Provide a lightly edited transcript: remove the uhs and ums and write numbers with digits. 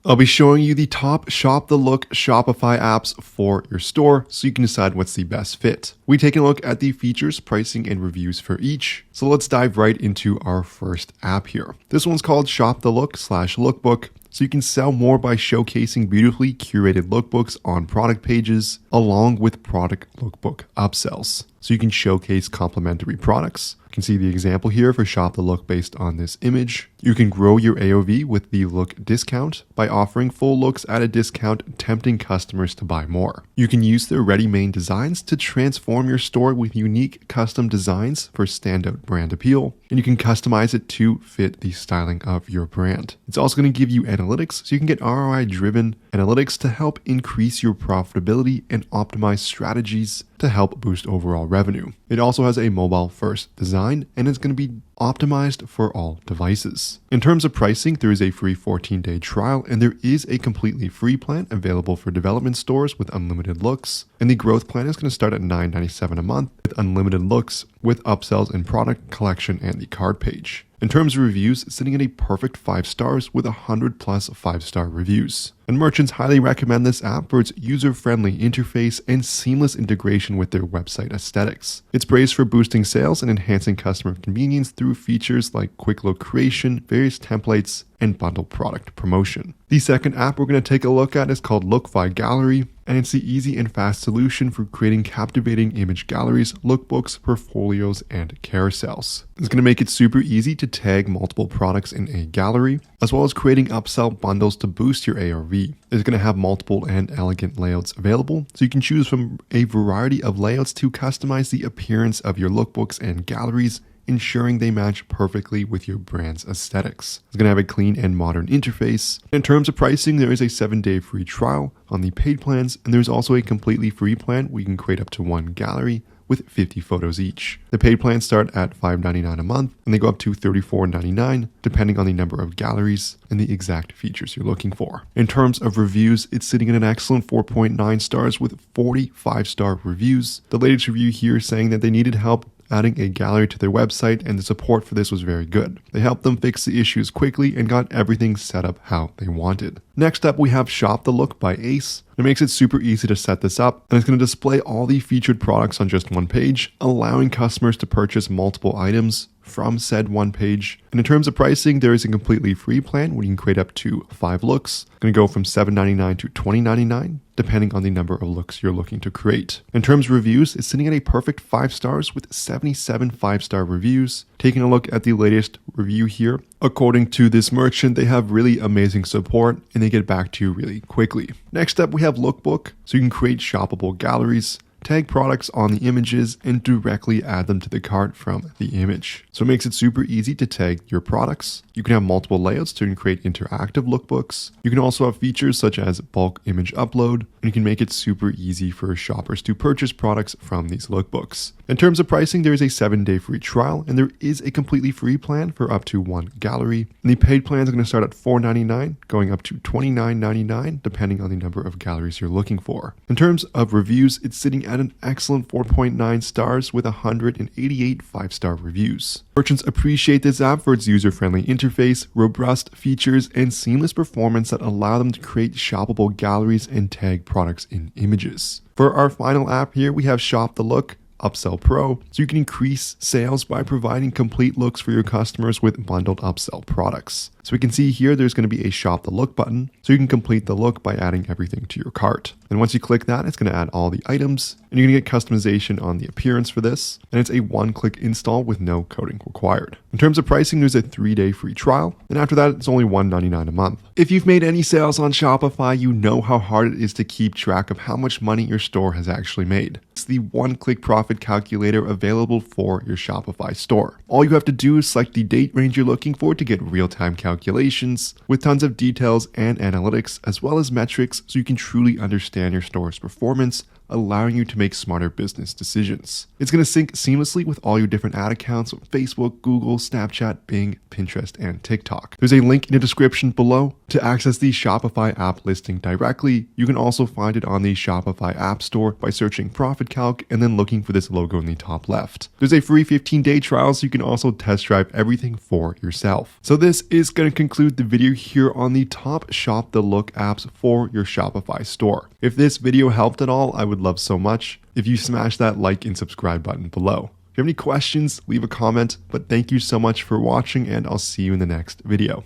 I'll be showing you the top Shop the Look Shopify apps for your store so you can decide what's the best fit. We take a look at the features, pricing, and reviews for each. So let's dive right into our first app here. This one's called Shop the Look /Lookbook. So you can sell more by showcasing beautifully curated lookbooks on product pages along with product lookbook upsells. So you can showcase complementary products. You can see the example here for Shop the Look based on this image. You can grow your AOV with the look discount by offering full looks at a discount, tempting customers to buy more. You can use their ready-made designs to transform your store with unique custom designs for standout brand appeal, and you can customize it to fit the styling of your brand. It's also going to give you analytics so you can get ROI-driven analytics to help increase your profitability and optimize strategies to help boost overall revenue. It also has a mobile-first design and it's going to be optimized for all devices. In terms of pricing, there is a free 14-day trial and there is a completely free plan available for development stores with unlimited looks. And the growth plan is going to start at $9.97 a month with unlimited looks with upsells in product, collection, and the card page. In terms of reviews, it's sitting at a perfect 5 stars with 100 plus 5-star reviews. And merchants highly recommend this app for its user-friendly interface and seamless integration with their website aesthetics. It's praised for boosting sales and enhancing customer convenience through features like quick look creation, various templates, and bundle product promotion. The second app we're going to take a look at is called Lookbook Gallery, and it's the easy and fast solution for creating captivating image galleries, lookbooks, portfolios, and carousels. It's going to make it super easy to tag multiple products in a gallery, as well as creating upsell bundles to boost your ARV. It's going to have multiple and elegant layouts available, so you can choose from a variety of layouts to customize the appearance of your lookbooks and galleries, ensuring they match perfectly with your brand's aesthetics. It's going to have a clean and modern interface. In terms of pricing, there is a 7-day free trial on the paid plans, and there's also a completely free plan where you can create up to 1 gallery with 50 photos each. The paid plans start at $5.99 a month, and they go up to $34.99 depending on the number of galleries and the exact features you're looking for. In terms of reviews, it's sitting at an excellent 4.9 stars with 45-star reviews. The latest review here is saying that they needed help adding a gallery to their website, and the support for this was very good. They helped them fix the issues quickly and got everything set up how they wanted. Next up, we have Shop the Look by Ace. It makes it super easy to set this up, and it's going to display all the featured products on just one page, allowing customers to purchase multiple items from said one page. And in terms of pricing, there is a completely free plan where you can create up to 5 looks. It's going to go from $7.99 to $20.99, depending on the number of looks you're looking to create. In terms of reviews, it's sitting at a perfect 5 stars with 77 5-star reviews. Taking a look at the latest review here, according to this merchant, they have really amazing support and they get back to you really quickly. Next up, we have Lookbook, so you can create shoppable galleries, tag products on the images, and directly add them to the cart from the image. So it makes it super easy to tag your products. You can have multiple layouts to create interactive lookbooks. You can also have features such as bulk image upload, and you can make it super easy for shoppers to purchase products from these lookbooks. In terms of pricing, there is a 7-day free trial, and there is a completely free plan for up to 1 gallery. And the paid plans are going to start at $4.99, going up to $29.99, depending on the number of galleries you're looking for. In terms of reviews, it's sitting at an excellent 4.9 stars with 188 5-star reviews. Merchants appreciate this app for its user-friendly interface, robust features, and seamless performance that allow them to create shoppable galleries and tag products in images. For our final app here, we have Shop the Look Upsell Pro, so you can increase sales by providing complete looks for your customers with bundled upsell products. So we can see here there's going to be a Shop the Look button, so you can complete the look by adding everything to your cart. And once you click that, it's going to add all the items, and you're going to get customization on the appearance for this, and it's a one-click install with no coding required. In terms of pricing, there's a 3-day free trial, and after that, it's only $1.99 a month. If you've made any sales on Shopify, you know how hard it is to keep track of how much money your store has actually made. It's the one-click profit calculator available for your Shopify store. All you have to do is select the date range you're looking for to get real-time calculations with tons of details and analytics, as well as metrics, so you can truly understand your store's performance, allowing you to make smarter business decisions. It's going to sync seamlessly with all your different ad accounts from Facebook, Google, Snapchat, Bing, Pinterest, and TikTok. There's a link in the description below to access the Shopify app listing directly. You can also find it on the Shopify App Store by searching Profit Calc and then looking for this logo in the top left. There's a free 15-day trial, so you can also test drive everything for yourself. So this is going going to conclude the video here on the top Shop the Look apps for your Shopify store. If this video helped at all, I would love so much if you smash that like and subscribe button below. If you have any questions, leave a comment, but thank you so much for watching and I'll see you in the next video.